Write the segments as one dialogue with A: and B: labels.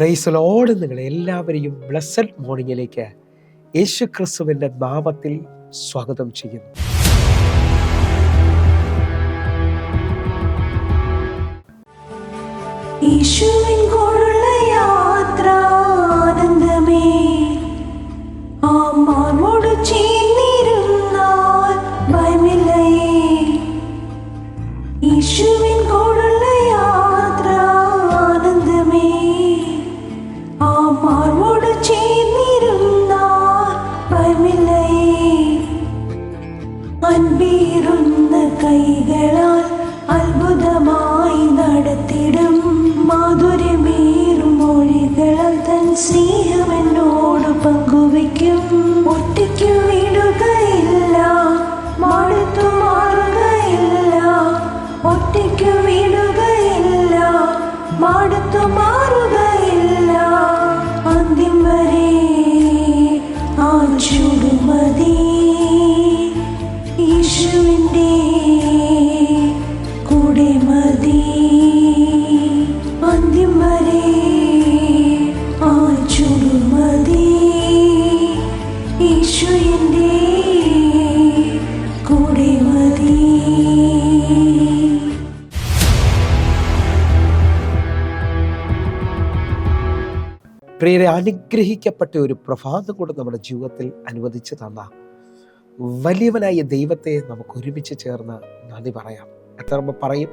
A: Praise Lord. നിങ്ങളെ എല്ലാവരെയും blessed മോർണിംഗിലേക്ക് യേശു ക്രിസ്തുവിൻ്റെ നാമത്തിൽ സ്വാഗതം ചെയ്യുന്നു.
B: യേശുവിൻ കൂടെയുള്ള യാത്ര ആനന്ദമേ, ആത്മാവോട് ചേർന്നിരുന്നാൽ ഭയമില്ലയേ. യേശുവിൻ കൂടെയുള്ള യാത്ര ആനന്ദമേ, ആത്മാവോട് ചേർന്നിരുന്നാൽ ഭയമില്ലയേ. അൻപീറുന്ന കൈകളാൽ അത്ഭുതമായി നടത്തിടും മാധുര്യമേറും മൊഴികളാൽ തൻ സ്നേഹം എന്നോട് പങ്കുവയ്ക്കും. ഒറ്റയ്ക്ക് വിടുകയില്ല, മടുത്തു മാറുകയില്ല. ഒറ്റയ്ക്ക് വിടുകയില്ല, മടുത്തു മാറുകയില്ല. അന്ത്യം വരെ ആ ചുടുമതി യേശുവിൻ്റെ കൂടെ മതി. അന്ത്യം വരെ ആ ചുടുമതി യേശുവിൻ്റെ കൂടെ മതി.
A: പ്രിയരെ, അനുഗ്രഹിക്കപ്പെട്ട ഒരു പ്രഭാതം കൂടെ നമ്മുടെ ജീവിതത്തിൽ അനുവദിച്ചു തന്ന വലിയവനായ ദൈവത്തെ നമുക്ക് ഒരുമിച്ച് ചേർന്ന് നന്ദി പറയാം. എത്ര പറയും,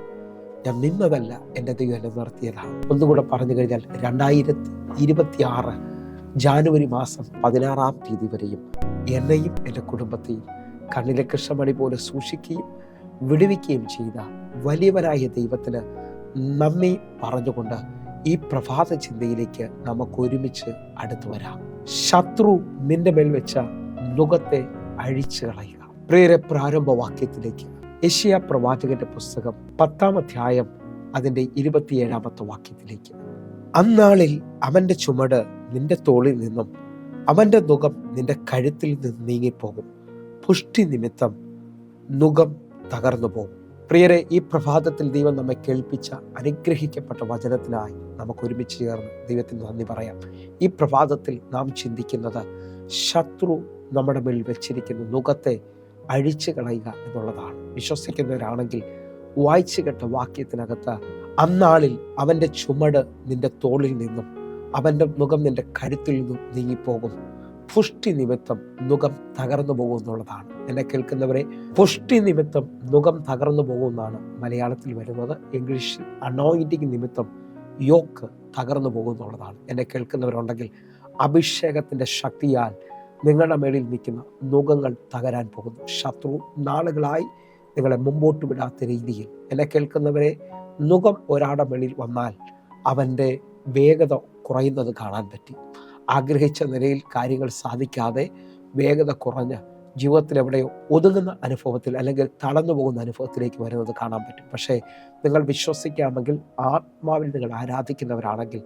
A: ഞാൻ നിന്നതല്ല, എൻ്റെ ദൈവം എന്നെ നിർത്തിയതാണ്. ഒന്നുകൂടെ പറഞ്ഞു കഴിഞ്ഞാൽ 2026 ജാനുവരി മാസം 16-ാം തീയതി വരെയും എന്നെയും എൻ്റെ കുടുംബത്തെയും കണ്ണിലെ കൃഷ്ണമണി പോലെ സൂക്ഷിക്കുകയും വിടുവിക്കുകയും ചെയ്ത വലിയവനായ ദൈവത്തിന് നന്ദി പറഞ്ഞുകൊണ്ട് ഈ പ്രഭാത ചിന്തയിലേക്ക് നമുക്ക് ഒരുമിച്ച് അടുത്തു വരാം. ശത്രു നിന്റെ മേൽ വെച്ച നുകത്തെ അഴിച്ചു കളയുക. പ്രിയരെ, പ്രാരംഭ വാക്യത്തിലേക്ക് യെശയ്യാ പ്രവാചകന്റെ പുസ്തകം 10-ാം അധ്യായം അതിൻ്റെ 27-ാമത്തെ വാക്യത്തിലേക്ക്. അന്നാളിൽ അവന്റെ ചുമട് നിന്റെ തോളിൽ നിന്നും അവന്റെ നുകം നിന്റെ കഴുത്തിൽ നിന്ന് നീങ്ങിപ്പോകും. പുഷ്ടി നിമിത്തം നുകം തകർന്നു പോകും. പ്രിയരെ, ഈ പ്രഭാതത്തിൽ ദൈവം നമ്മെ കേൾപ്പിച്ച അനുഗ്രഹിക്കപ്പെട്ട വചനത്തിനായി നമുക്ക് ഒരുമിച്ച് ചേർന്ന് ദൈവത്തിന് നന്ദി പറയാം. ഈ പ്രഭാതത്തിൽ നാം ചിന്തിക്കുന്നത് ശത്രു നമ്മുടെ മേൽ വെച്ചിരിക്കുന്ന നുകത്തെ അഴിച്ചു കളയുക എന്നുള്ളതാണ്. വിശ്വസിക്കുന്നവരാണെങ്കിൽ വായിച്ചു കേട്ട വാക്യത്തിനകത്ത് അന്നാളിൽ അവൻ്റെ ചുമട് നിന്റെ തോളിൽ നിന്നും അവൻ്റെ നുകം നിന്റെ കഴുത്തിൽ നിന്നും നീങ്ങിപ്പോകും. പുഷ്ടി നിമിത്തം നുകം തകർന്നു പോകും എന്നുള്ളതാണ്. എന്നെ കേൾക്കുന്നവരെ, പുഷ്ടി നിമിത്തം നുകം തകർന്നു പോകുമെന്നാണ് മലയാളത്തിൽ വരുന്നത്. ഇംഗ്ലീഷിൽ അനോയിന്റിങ് നിമിത്തം യോക്ക് തകർന്നു പോകുമെന്നുള്ളതാണ്. എന്നെ കേൾക്കുന്നവരുണ്ടെങ്കിൽ അഭിഷേകത്തിൻ്റെ ശക്തിയാൽ നിങ്ങളുടെ മേളിൽ നിൽക്കുന്ന നുകങ്ങൾ തകരാൻ പോകുന്നു. ശത്രു നാളുകളായി നിങ്ങളെ മുമ്പോട്ട് വിടാത്ത രീതിയിൽ, എന്നെ കേൾക്കുന്നവരെ, നുകം ഒരാളുടെ മേളിൽ വന്നാൽ അവൻ്റെ വേഗത കുറയുന്നത് കാണാൻ പറ്റി. ആഗ്രഹിച്ച നിലയിൽ കാര്യങ്ങൾ സാധിക്കാതെ വേഗത കുറഞ്ഞ് ജീവിതത്തിൽ എവിടെയോ ഒതുങ്ങുന്ന അനുഭവത്തിൽ അല്ലെങ്കിൽ തളർന്നു പോകുന്ന അനുഭവത്തിലേക്ക് വരുന്നത് കാണാൻ പറ്റും. പക്ഷേ നിങ്ങൾ വിശ്വസിക്കാമെങ്കിൽ, ആത്മാവിൽ നിങ്ങൾ ആരാധിക്കുന്നവരാണെങ്കിൽ,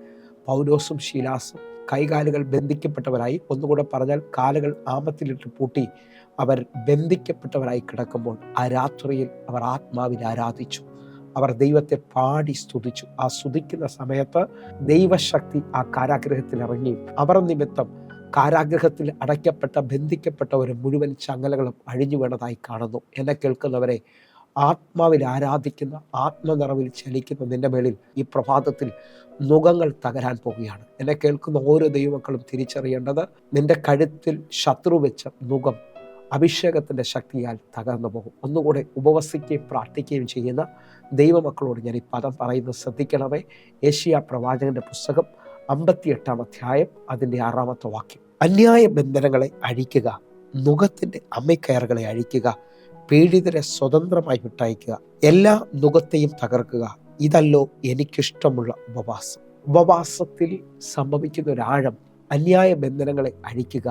A: പൗലോസും ശീലാസും കൈകാലുകൾ ബന്ധിക്കപ്പെട്ടവരായി, ഒന്നുകൂടെ പറഞ്ഞാൽ കാലുകൾ ആമത്തിലിട്ട് പൂട്ടി അവർ ബന്ധിക്കപ്പെട്ടവരായി കിടക്കുമ്പോൾ ആ രാത്രിയിൽ അവർ ആത്മാവിൽ ആരാധിച്ചു. അവർ ദൈവത്തെ പാടി സ്തുതിച്ചു. ആ സ്തുതിക്കുന്ന സമയത്ത് ദൈവശക്തി ആ കാരാഗ്രഹത്തിൽ ഇറങ്ങി അവർ നിമിത്തം കാരാഗ്രഹത്തിൽ അടയ്ക്കപ്പെട്ട ബന്ധിക്കപ്പെട്ടവരും മുഴുവൻ ചങ്ങലകളും അഴിഞ്ഞു വീണതായി കാണുന്നു. എന്നെ കേൾക്കുന്നവരെ, ആത്മാവിൽ ആരാധിക്കുന്ന, ആത്മനിറവിൽ ചലിക്കുന്ന നിന്റെ മേളിൽ ഈ പ്രഭാതത്തിൽ നുകങ്ങൾ തകരാൻ പോവുകയാണ്. എന്നെ കേൾക്കുന്ന ഓരോ ദൈവമക്കളും തിരിച്ചറിയേണ്ടത്, നിന്റെ കഴുത്തിൽ ശത്രു വെച്ച നുകം അഭിഷേകത്തിൻ്റെ ശക്തിയാൽ തകർന്നു പോകും. ഒന്നുകൂടെ ഉപവസിക്കുകയും പ്രാർത്ഥിക്കുകയും ചെയ്യുന്ന ദൈവമക്കളോട് ഞാൻ ഈ പദം പറയുന്നത് ശ്രദ്ധിക്കണമേ. യെശയ്യാ പ്രവാചകന്റെ പുസ്തകം 58-ാം അധ്യായം അതിൻ്റെ 6-ാമത്തെ വാക്യം. അന്യായ ബന്ധനങ്ങളെ അഴിക്കുക, നുകത്തിൻ്റെ അമ്മക്കയറുകളെ അഴിക്കുക, പീഡിതരെ സ്വതന്ത്രമായി വിട്ടയക്കുക, എല്ലാ നുകത്തെയും തകർക്കുക. ഇതല്ലോ എനിക്കിഷ്ടമുള്ള ഉപവാസം. ഉപവാസത്തിൽ സംഭവിക്കുന്ന ഒരാഴം, അന്യായ ബന്ധനങ്ങളെ അഴിക്കുക,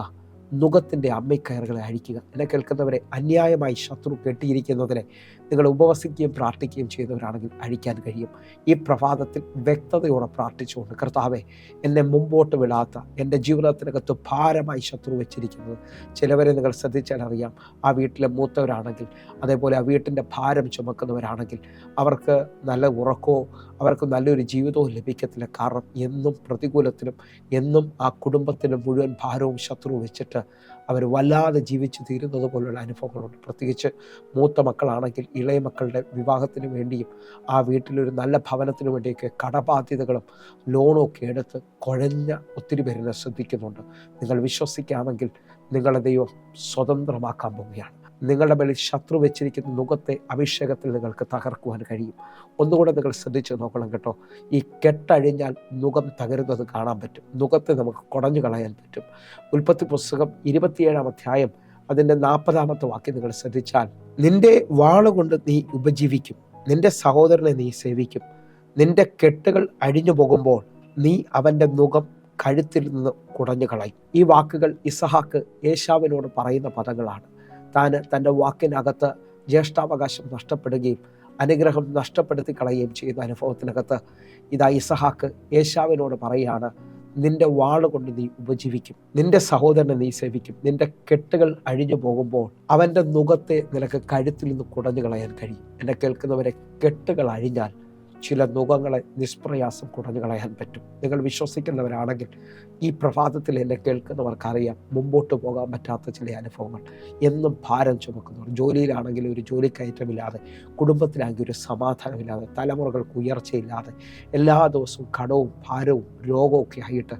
A: നുകത്തിൻ്റെ അമ്മിക്കയറുകളെ അഴിക്കുക. എന്നെ കേൾക്കുന്നവരെ, അന്യായമായി ശത്രു കെട്ടിയിരിക്കുന്നതിനെ നിങ്ങൾ ഉപവസിക്കുകയും പ്രാർത്ഥിക്കുകയും ചെയ്യുന്നവരാണെങ്കിൽ അഴിക്കാൻ കഴിയും. ഈ പ്രഭാതത്തിൽ വ്യക്തതയോടെ പ്രാർത്ഥിച്ചുകൊണ്ട്, കർത്താവെ, എന്നെ മുമ്പോട്ട് വിടാത്ത, എൻ്റെ ജീവിതത്തിനകത്ത് ഭാരമായി ശത്രു വെച്ചിരിക്കുന്നത്, ചിലവരെ നിങ്ങൾ ശ്രദ്ധിച്ചാൽ അറിയാം, ആ വീട്ടിലെ മൂത്തവരാണെങ്കിൽ, അതേപോലെ ആ വീട്ടിൻ്റെ ഭാരം ചുമക്കുന്നവരാണെങ്കിൽ അവർക്ക് നല്ല ഉറക്കമോ അവർക്ക് നല്ലൊരു ജീവിതവും ലഭിക്കത്തില്ല. കാരണം എന്നും പ്രതികൂലത്തിലും എന്നും ആ കുടുംബത്തിൻ്റെ മുഴുവൻ ഭാരവും ശത്രു വെച്ചിട്ട് അവർ വല്ലാതെ ജീവിച്ച് തീരുന്നത് പോലുള്ള അനുഭവങ്ങളുണ്ട്. പ്രത്യേകിച്ച് മൂത്ത മക്കളാണെങ്കിൽ ഇളയ മക്കളുടെ വിവാഹത്തിന് വേണ്ടിയും ആ വീട്ടിലൊരു നല്ല ഭവനത്തിന് വേണ്ടിയൊക്കെ കടബാധ്യതകളും ലോണും ഒക്കെ എടുത്ത് കുഴഞ്ഞ ഒത്തിരി പേരിനെ ശ്രദ്ധിക്കുന്നുണ്ട്. നിങ്ങൾ വിശ്വസിക്കാമെങ്കിൽ നിങ്ങളുടെ ദൈവം സ്വതന്ത്രമാക്കാൻ പോവുകയാണ്. നിങ്ങളുടെ മേളിൽ ശത്രു വെച്ചിരിക്കുന്ന നുകത്തെ അഭിഷേകത്തിൽ നിങ്ങൾക്ക് തകർക്കുവാൻ കഴിയും. ഒന്നുകൂടെ നിങ്ങൾ ശ്രദ്ധിച്ച് നോക്കണം കേട്ടോ. ഈ കെട്ടഴിഞ്ഞാൽ നുകം തകരുന്നത് കാണാൻ പറ്റും. നുകത്തെ നമുക്ക് കുടഞ്ഞു കളയാൻ പറ്റും. ഉൽപ്പത്തി പുസ്തകം 27-ാം അധ്യായം അതിൻ്റെ 40-ാമത്തെ വാക്യം നിങ്ങൾ ശ്രദ്ധിച്ചാൽ, നിന്റെ വാളുകൊണ്ട് നീ ഉപജീവിക്കും, നിന്റെ സഹോദരനെ നീ സേവിക്കും, നിന്റെ കെട്ടുകൾ അഴിഞ്ഞു പോകുമ്പോൾ നീ അവൻ്റെ നുകം കഴുത്തിൽ നിന്ന് കുടഞ്ഞു കളയും. ഈ വാക്കുകൾ ഇസഹാക്ക് ഏശാവിനോട് പറയുന്ന പദങ്ങളാണ്. തൻ്റെ വാക്കിനകത്ത് ജ്യേഷ്ഠാവകാശം നഷ്ടപ്പെടുകയും അനുഗ്രഹം നഷ്ടപ്പെടുത്തി കളയുകയും ചെയ്യുന്ന അനുഭവത്തിനകത്ത് ഇതാ ഇസഹാക്ക് ഏശാവിനോട് പറയുകയാണ്, നിന്റെ വാളുകൊണ്ട് നീ ഉപജീവിക്കും, നിന്റെ സഹോദരനെ നീ സേവിക്കും, നിന്റെ കെട്ടുകൾ അഴിഞ്ഞു പോകുമ്പോൾ അവൻ്റെ നുകത്തെ നിനക്ക് കഴുത്തിൽ നിന്ന് കുടഞ്ഞു കളയാൻ കഴിയും. എന്നെ കേൾക്കുന്നവരെ, കെട്ടുകൾ അഴിഞ്ഞാൽ ചില നുകങ്ങളെ നിഷ്പ്രയാസം കുടഞ്ഞു കളയാൻ പറ്റും. നിങ്ങൾ വിശ്വസിക്കുന്നവരാണെങ്കിൽ ഈ പ്രഭാതത്തിൽ എന്നെ കേൾക്കുന്നവർക്കറിയാം, മുമ്പോട്ട് പോകാൻ പറ്റാത്ത ചില അനുഭവങ്ങൾ, എന്നും ഭാരം ചുമക്കുന്നവർ, ജോലിയിലാണെങ്കിൽ ഒരു ജോലിക്കയറ്റമില്ലാതെ, കുടുംബത്തിലാണെങ്കിൽ ഒരു സമാധാനമില്ലാതെ, തലമുറകൾക്ക് ഉയർച്ചയില്ലാതെ, എല്ലാ ദിവസവും കടവും ഭാരവും രോഗവും ഒക്കെ ആയിട്ട്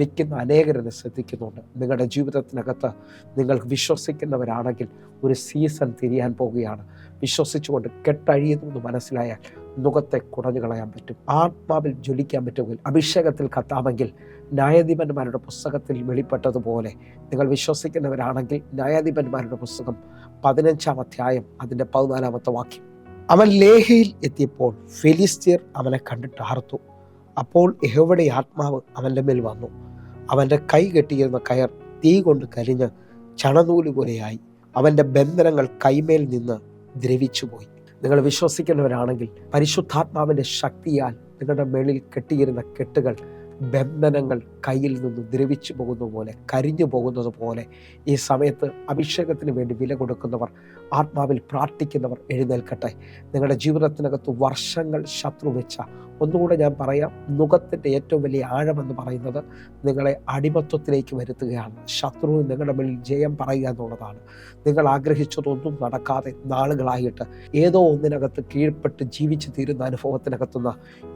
A: നിൽക്കുന്ന അനേകരെന്നെ ശ്രദ്ധിക്കുന്നുണ്ട്. നിങ്ങളുടെ ജീവിതത്തിനകത്ത് നിങ്ങൾ വിശ്വസിക്കുന്നവരാണെങ്കിൽ ഒരു സീസൺ തിരിയാൻ പോവുകയാണ്. വിശ്വസിച്ചുകൊണ്ട് കെട്ടഴിയുന്നു എന്ന് മനസ്സിലായാൽ നുകത്തെ കുടഞ്ഞു കളയാൻ പറ്റും. ആത്മാവിൽ ജ്വലിക്കാൻ പറ്റുമെങ്കിൽ, അഭിഷേകത്തിൽ കത്താമെങ്കിൽ, ന്യായാധിപന്മാരുടെ പുസ്തകത്തിൽ വെളിപ്പെട്ടതുപോലെ നിങ്ങൾ വിശ്വസിക്കുന്നവരാണെങ്കിൽ ന്യായാധിപന്മാരുടെ പുസ്തകം 15-ാം അധ്യായം അതിൻ്റെ 14-ാമത്തെ വാക്യം, അവൻ ലേഹയിൽ എത്തിയപ്പോൾ ഫെലിസ്ത്യർ അവനെ കണ്ടിട്ട് ആർത്തു. അപ്പോൾ യഹോവയുടെ ആത്മാവ് അവൻ്റെ മേൽ വന്നു. അവൻ്റെ കൈ കെട്ടിയിരുന്ന കയർ തീ കൊണ്ട് കരിഞ്ഞ് ചണനൂല് പോലെയായി. അവൻ്റെ ബന്ധനങ്ങൾ കൈമേൽ നിന്ന് ദ്രവിച്ചുപോയി. നിങ്ങൾ വിശ്വസിക്കുന്നവരാണെങ്കിൽ പരിശുദ്ധാത്മാവിൻ്റെ ശക്തിയാൽ നിങ്ങളുടെ മേളിൽ കെട്ടിയിരുന്ന കെട്ടുകൾ, ബന്ധനങ്ങൾ കയ്യിൽ നിന്ന് ദ്രവിച്ചു പോകുന്നത് പോലെ, കരിഞ്ഞു പോകുന്നത് പോലെ ഈ സമയത്ത് അഭിഷേകത്തിന് വേണ്ടി വില കൊടുക്കുന്നവർ, ആത്മാവിൽ പ്രാർത്ഥിക്കുന്നവർ എഴുന്നേൽക്കട്ടെ. നിങ്ങളുടെ ജീവിതത്തിനകത്ത് വർഷങ്ങൾ ശത്രു വെച്ച, ഒന്നുകൂടെ ഞാൻ പറയാം, നുകത്തിൻ്റെ ഏറ്റവും വലിയ ആഴമെന്ന് പറയുന്നത് നിങ്ങളെ അടിമത്വത്തിലേക്ക് വരുത്തുകയാണ്. ശത്രു നിങ്ങളുടെ മേലിൽ ജയം പറയുക എന്നുള്ളതാണ്. നിങ്ങൾ ആഗ്രഹിച്ചതൊന്നും നടക്കാതെ നാളുകളായിട്ട് ഏതോ ഒന്നിനകത്ത് കീഴ്പ്പെട്ട് ജീവിച്ചു തീരുന്ന അനുഭവത്തിനകത്തുനിന്ന്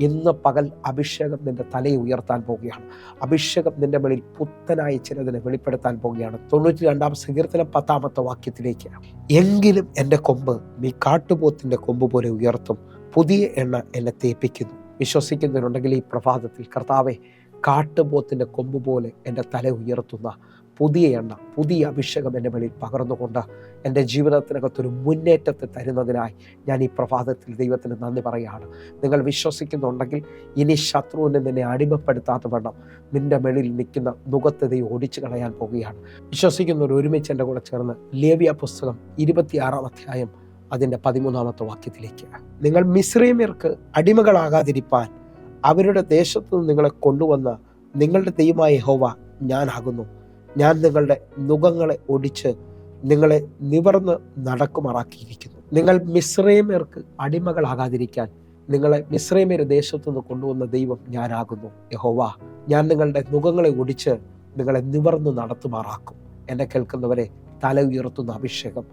A: ഇന്ന് പകൽ അഭിഷേകം നിന്റെ തലയെ ഉയർത്താൻ പോവുകയാണ്. അഭിഷേകം നിന്റെ മേളിൽ പുത്തനായി ചിലതിനെ വെളിപ്പെടുത്താൻ പോവുകയാണ്. 92-ാം സങ്കീർത്തനം 10-ാമത്തെ വാക്യത്തിലേക്ക്, എങ്കിലും എൻ്റെ കൊമ്പ് നീ കാട്ടുപോത്തിൻ്റെ കൊമ്പ് പോലെ ഉയർത്തും, പുതിയ എണ്ണ എന്നെ തേപ്പിക്കുന്നു. വിശ്വസിക്കുന്നവരുണ്ടെങ്കിൽ ഈ പ്രഭാതത്തിൽ, കർത്താവെ, കാട്ടുപോത്തിൻ്റെ കൊമ്പ് പോലെ എൻ്റെ തല ഉയർത്തുന്ന പുതിയ എണ്ണ, പുതിയ അഭിഷേകം എൻ്റെ മേളിൽ പകർന്നുകൊണ്ട് എൻ്റെ ജീവിതത്തിനകത്തൊരു മുന്നേറ്റത്തെ തരുന്നതിനായി ഞാൻ ഈ പ്രഭാതത്തിൽ ദൈവത്തിന് നന്ദി പറയുകയാണ്. നിങ്ങൾ വിശ്വസിക്കുന്നുണ്ടെങ്കിൽ ഇനി ശത്രുവിനെ നിന്നെ അടിമപ്പെടുത്താത്ത വണ്ണം നിൻ്റെ മേളിൽ നിൽക്കുന്ന നുകത്തെ ദൈവം ഒടിച്ചു കളയാൻ പോവുകയാണ്. വിശ്വസിക്കുന്നവർ ഒരുമിച്ച് എൻ്റെ കൂടെ ചേർന്ന് ലേവ്യ പുസ്തകം 26-ാം അധ്യായം അതിൻ്റെ 13-ാമത്തെ വാക്യത്തിലേക്ക്, നിങ്ങൾ മിസ്രൈമ്യർക്ക് അടിമകളാകാതിരിപ്പാൻ അവരുടെ ദേശത്തു നിന്ന് നിങ്ങളെ കൊണ്ടുവന്ന നിങ്ങളുടെ ദൈവമായ യഹോവ ഞാനാകുന്നു. ഞാൻ നിങ്ങളുടെ നുകങ്ങളെ ഒടിച്ച് നിങ്ങളെ നിവർന്ന് നടക്കുമാറാക്കിയിരിക്കുന്നു. നിങ്ങൾ മിസ്രൈമ്യർക്ക് അടിമകളാകാതിരിക്കാൻ നിങ്ങളെ മിസ്രൈമ്യരുടെ ദേശത്തു നിന്ന് കൊണ്ടുവന്ന ദൈവം ഞാനാകുന്നു യഹോവ. ഞാൻ നിങ്ങളുടെ നുകങ്ങളെ ഒടിച്ച് നിങ്ങളെ നിവർന്ന് നടത്തുമാറാക്കും. എന്നെ കേൾക്കുന്നവരെ, തല ഉയർത്തുന്ന അഭിഷേകം,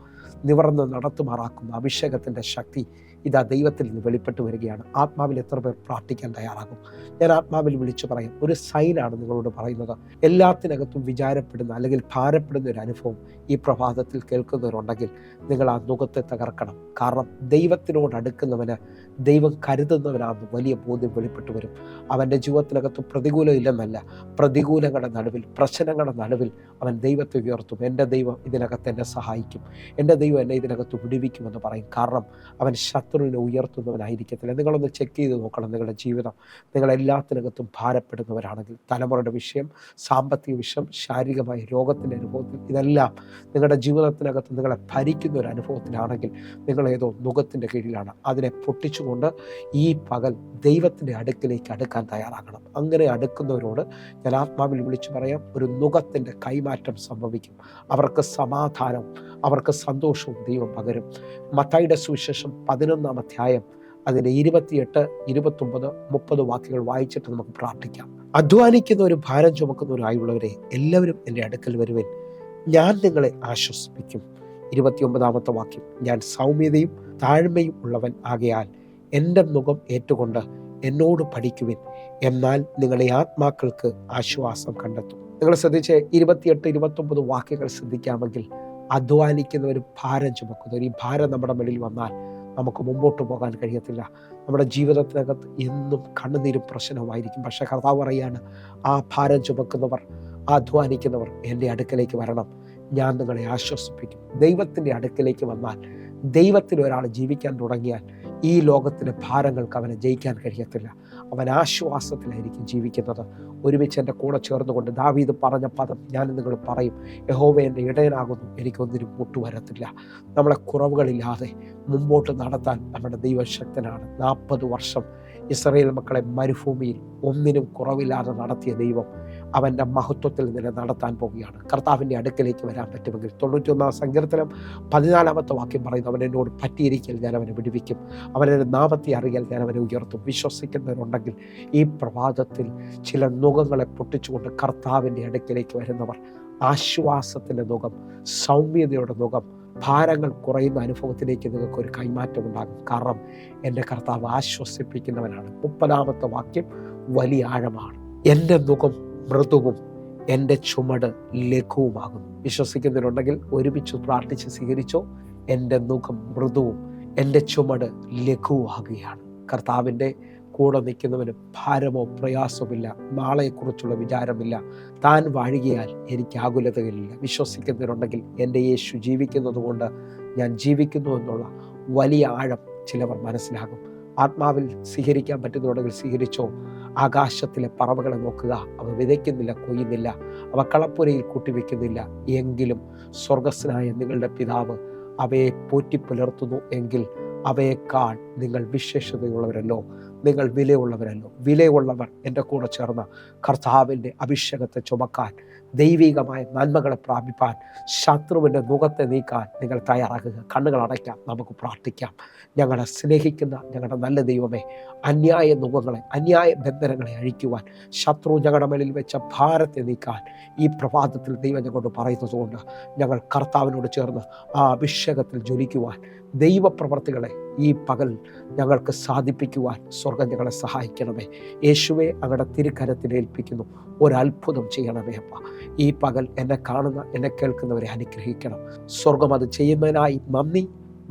A: നിവർന്ന് നടത്തുമാറാക്കുന്ന അഭിഷേകത്തിൻ്റെ ശക്തി ഇതാ ദൈവത്തിൽ നിന്ന് വെളിപ്പെട്ട് വരികയാണ്. ആത്മാവിൽ എത്ര പേർ പ്രാർത്ഥിക്കാൻ തയ്യാറാകും? ഞാൻ ആത്മാവിൽ വിളിച്ചു പറയും. ഒരു സൈനാണ് നിങ്ങളോട് പറയുന്നത്. എല്ലാത്തിനകത്തും വിചാരപ്പെടുന്ന അല്ലെങ്കിൽ ഭാരപ്പെടുന്ന ഒരു അനുഭവം ഈ പ്രഭാതത്തിൽ കേൾക്കുന്നവരുണ്ടെങ്കിൽ നിങ്ങൾ ആ നുകത്തെ തകർക്കണം. കാരണം ദൈവത്തിനോട് അടുക്കുന്നവന് ദൈവം കരുതുന്നവനാണെന്ന് വലിയ ബോധ്യം വെളിപ്പെട്ടു വരും. അവൻ്റെ ജീവിതത്തിനകത്ത് പ്രതികൂലം ഇല്ലെന്നല്ല, പ്രതികൂലങ്ങളുടെ നടുവിൽ, പ്രശ്നങ്ങളുടെ നടുവിൽ അവൻ ദൈവത്തെ ഉയർത്തും. എൻ്റെ ദൈവം ഇതിനകത്ത് എന്നെ സഹായിക്കും, എൻ്റെ ദൈവം എന്നെ ഇതിനകത്ത് വിടുവിക്കുമെന്ന് പറയും. കാരണം അവൻ ശത്രുവിനെ ഉയർത്തുന്നവനായിരിക്കത്തില്ല. നിങ്ങളൊന്ന് ചെക്ക് ചെയ്ത് നോക്കണം നിങ്ങളുടെ ജീവിതം. നിങ്ങളെല്ലാത്തിനകത്തും ഭാരപ്പെടുന്നവരാണെങ്കിൽ, തലമുറയുടെ വിഷയം, സാമ്പത്തിക വിഷയം, ശാരീരികമായ രോഗത്തിൻ്റെ അനുഭവത്തിൽ, ഇതെല്ലാം നിങ്ങളുടെ ജീവിതത്തിനകത്ത് നിങ്ങളെ ഭരിക്കുന്ന ഒരു അനുഭവത്തിലാണെങ്കിൽ നിങ്ങളേതോ നുകത്തിൻ്റെ കീഴിലാണ്. അതിനെ പൊട്ടിച്ചുകൊണ്ട് ഈ പകൽ ദൈവത്തിൻ്റെ അടുക്കിലേക്ക് അടുക്കാൻ തയ്യാറാകണം. അങ്ങനെ അടുക്കുന്നവരോട് ഞാൻ ആത്മാവിൽ വിളിച്ചു പറയാം, ഒരു നുകത്തിൻ്റെ കൈമാറ്റം സംഭവിക്കും. അവർക്ക് സമാധാനവും അവർക്ക് സന്തോഷവും ദൈവം പകരും. മത്തായിയുടെ സുവിശേഷം 11-ാം അധ്യായം അതിൻ്റെ 28, 29, 30 വാക്യങ്ങൾ വായിച്ചിട്ട് നമുക്ക് പ്രാർത്ഥിക്കാം. അധ്വാനിക്കുന്നവരും ഭാരം ചുമക്കുന്നവരായുള്ളവരെ എല്ലാവരും എൻ്റെ അടുക്കൽ വരുവിൻ, ഞാൻ നിങ്ങളെ ആശ്വസിപ്പിക്കും. 29-ാമത്തെ വാക്യം, ഞാൻ സൗമ്യതയും താഴ്മയും ഉള്ളവൻ ആകയാൽ എൻ്റെ മുഖം ഏറ്റുകൊണ്ട് എന്നോട് പഠിക്കുവിൻ, എന്നാൽ നിങ്ങളുടെ ആത്മാക്കൾക്ക് ആശ്വാസം കണ്ടെത്തും. നിങ്ങൾ ശ്രദ്ധിച്ച് 28, 29 വാക്യങ്ങൾ ശ്രദ്ധിക്കാമെങ്കിൽ, അധ്വാനിക്കുന്നവരും ഭാരം ചുമക്കുന്നവർ, ഈ ഭാരം നമ്മുടെ മേലിൽ വന്നാൽ നമുക്ക് മുമ്പോട്ട് പോകാൻ കഴിയത്തില്ല. നമ്മുടെ ജീവിതത്തിനകത്ത് എന്നും കണ്ണുനീരും പ്രശ്നവുമായിരിക്കും. പക്ഷേ കർത്താവ് പറയാണ്, ആ ഭാരം ചുമക്കുന്നവർ, അധ്വാനിക്കുന്നവർ എൻ്റെ അടുക്കലേക്ക് വരണം, ഞാൻ നിങ്ങളെ ആശ്വസിപ്പിക്കും. ദൈവത്തിൻ്റെ അടുക്കലേക്ക് വന്നാൽ, ദൈവത്തിൽ ഒരാൾ ജീവിക്കാൻ തുടങ്ങിയാൽ ഈ ലോകത്തിലെ ഭാരങ്ങൾക്ക് അവനെ ജയിക്കാൻ കഴിയത്തില്ല. അവൻ ആശ്വാസത്തിലായിരിക്കും ജീവിക്കുന്നത്. ഒരുമിച്ച് എൻ്റെ കൂടെ ചേർന്നുകൊണ്ട് ദാവീദ് പറഞ്ഞ പദം ഞാൻ നിങ്ങൾ പറയും, യഹോവ എൻ്റെ ഇടയനാകുന്നു, എനിക്കൊന്നിനും മുട്ടുവരത്തില്ല. നമ്മളെ കുറവുകളില്ലാതെ മുമ്പോട്ട് നടത്താൻ നമ്മുടെ ദൈവശക്തനാണ്. 40 വർഷം ഇസ്രായേൽ മക്കളെ മരുഭൂമിയിൽ ഒന്നിനും കുറവില്ലാതെ നടത്തിയ ദൈവം അവൻ്റെ മഹത്വത്തിൽ നിന്നെ നടത്താൻ പോവുകയാണ്. കർത്താവിൻ്റെ അടുക്കലേക്ക് വരാൻ പറ്റുമെങ്കിൽ 91-ാം സങ്കീർത്തനം 14-ാമത്തെ വാക്യം പറയുന്നു, അവൻ എന്നോട് പറ്റിയിരിക്കൽ ഞാൻ അവനെ വിടുവിക്കും, അവൻ്റെ നാമത്തെ അറിയാൽ ഞാൻ അവനെ ഉയർത്തും. വിശ്വസിക്കുന്നവരുണ്ടെങ്കിൽ ഈ പ്രഭാതത്തിൽ ചില നുകങ്ങളെ പൊട്ടിച്ചുകൊണ്ട് കർത്താവിൻ്റെ അടുക്കലേക്ക് വരുന്നവർ ആശ്വാസത്തിൻ്റെ നുകം, സൗമ്യതയുടെ നുകം, ഭാരങ്ങൾ കുറയുന്ന അനുഭവത്തിലേക്ക് നിങ്ങൾക്ക് ഒരു കൈമാറ്റം ഉണ്ടാകും. കാരണം എൻ്റെ കർത്താവ് ആശ്വസിപ്പിക്കുന്നവനാണ്. 30-ാമത്തെ വാക്യം വലിയ ആഴമാണ്. എൻ്റെ മുഖം മൃദുവും എൻ്റെ ചുമട് ലഘുവുമാകുന്നു. വിശ്വസിക്കുന്നവരുണ്ടെങ്കിൽ ഒരുമിച്ച് പ്രാർത്ഥിച്ച് സ്വീകരിച്ചോ. എൻ്റെ മുഖം മൃദുവും എൻ്റെ ചുമട് ലഘുവാകുകയാണ്. കർത്താവിൻ്റെ കൂടെ നിൽക്കുന്നവന് ഭാരമോ പ്രയാസമില്ല, നാളെക്കുറിച്ചുള്ള വിചാരമില്ല. താൻ വാഴുകയാൽ എനിക്ക് ആകുലതകളില്ല. വിശ്വസിക്കുന്നവരുണ്ടെങ്കിൽ എൻ്റെ യേശു ജീവിക്കുന്നത് കൊണ്ട് ഞാൻ ജീവിക്കുന്നു എന്നുള്ള വലിയ ആഴം ചിലവർ മനസ്സിലാകും. ആത്മാവിൽ സ്വീകരിക്കാൻ പറ്റുന്നുണ്ടെങ്കിൽ സ്വീകരിച്ചോ. ആകാശത്തിലെ പറവകളെ നോക്കുക, അവ വിതയ്ക്കുന്നില്ല, കൊയ്യുന്നില്ല, അവ കളപ്പുരയിൽ കൂട്ടിവെക്കുന്നില്ല, എങ്കിലും സ്വർഗസ്വനായ നിങ്ങളുടെ പിതാവ് അവയെ പോറ്റിപ്പുലർത്തുന്നു എങ്കിൽ അവയേക്കാൾ നിങ്ങൾ വിശേഷതയുള്ളവരല്ലോ, നിങ്ങൾ വിലയുള്ളവരല്ലോ. വിലയുള്ളവർ എൻ്റെ കൂടെ ചേർന്ന് കർത്താവിൻ്റെ അഭിഷേകത്തെ ചുമക്കാൻ, ദൈവികമായ നന്മകളെ പ്രാപിപ്പാൻ, ശത്രുവിൻ്റെ മുഖത്തെ നീക്കാൻ നിങ്ങൾ തയ്യാറാകുക. കണ്ണുകൾ അടയ്ക്കാം, നമുക്ക് പ്രാർത്ഥിക്കാം. ഞങ്ങളെ സ്നേഹിക്കുന്ന ഞങ്ങളുടെ നല്ല ദൈവമേ, അന്യായ മുഖങ്ങളെ, അന്യായ ബന്ധനങ്ങളെ അഴിക്കുവാൻ, ശത്രു ഞങ്ങളുടെ മേലിൽ വെച്ച ഭാരത്തെ നീക്കാൻ ഈ പ്രഭാതത്തിൽ ദൈവം ഞങ്ങളോട് പറയുന്നത് കൊണ്ട് ഞങ്ങൾ കർത്താവിനോട് ചേർന്ന് ആ അഭിഷേകത്തിൽ ജ്വലിക്കുവാൻ, ദൈവപ്രവർത്തികളെ ഈ പകൽ ഞങ്ങൾക്ക് സാധിപ്പിക്കുവാൻ സ്വർഗം ഞങ്ങളെ സഹായിക്കണമേ. യേശുവെ, അങ്ങയുടെ തിരുക്കരത്തിൽ ഏൽപ്പിക്കുന്നു. ഒരത്ഭുതം ചെയ്യണമേ അപ്പ. ഈ പകൽ എന്നെ കാണുന്ന, എന്നെ കേൾക്കുന്നവരെ അനുഗ്രഹിക്കണം. സ്വർഗം അത് ചെയ്യുന്നതിനായി നന്ദി.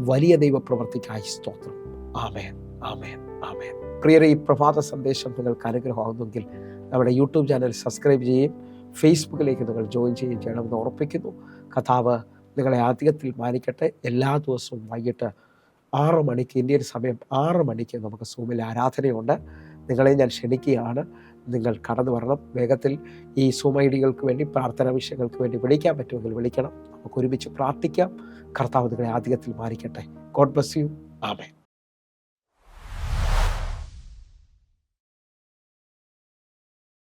A: വലിയ ദൈവപ്രവർത്തിക്കായി സ്തോത്രം. ആമേൻ, ആമേൻ, ആമേൻ. പ്രിയരെ, ഈ പ്രഭാത സന്ദേശം നിങ്ങൾക്ക് അനുഗ്രഹമാകുന്നെങ്കിൽ നമ്മുടെ യൂട്യൂബ് ചാനൽ സബ്സ്ക്രൈബ് ചെയ്യുകയും ഫേസ്ബുക്കിലേക്ക് നിങ്ങൾ ജോയിൻ ചെയ്യുകയും ചെയ്യണമെന്ന് ഉറപ്പിക്കുന്നു. കർത്താവ് നിങ്ങളെ അധികത്തിൽ മാനിക്കട്ടെ. എല്ലാ ദിവസവും വൈകിട്ട് 6 മണിക്ക്, ഇന്ത്യൻ സമയം 6 മണിക്ക് നമുക്ക് സൂമിൽ ആരാധനയുണ്ട്. നിങ്ങളെ ഞാൻ ക്ഷണിക്കുകയാണ്. നിങ്ങൾ കടന്നു വരണം. വേഗത്തിൽ ഈ സൂം ഐഡികൾക്ക് വേണ്ടി, പ്രാർത്ഥനാ വിഷയങ്ങൾക്ക് വേണ്ടി വിളിക്കാൻ പറ്റുമെങ്കിൽ വിളിക്കണം. നമുക്ക് ഒരുമിച്ച് പ്രാർത്ഥിക്കാം. കർത്താവ് നിങ്ങളെ അധികത്തിൽ മാനിക്കട്ടെ. God bless you. ആമേൻ.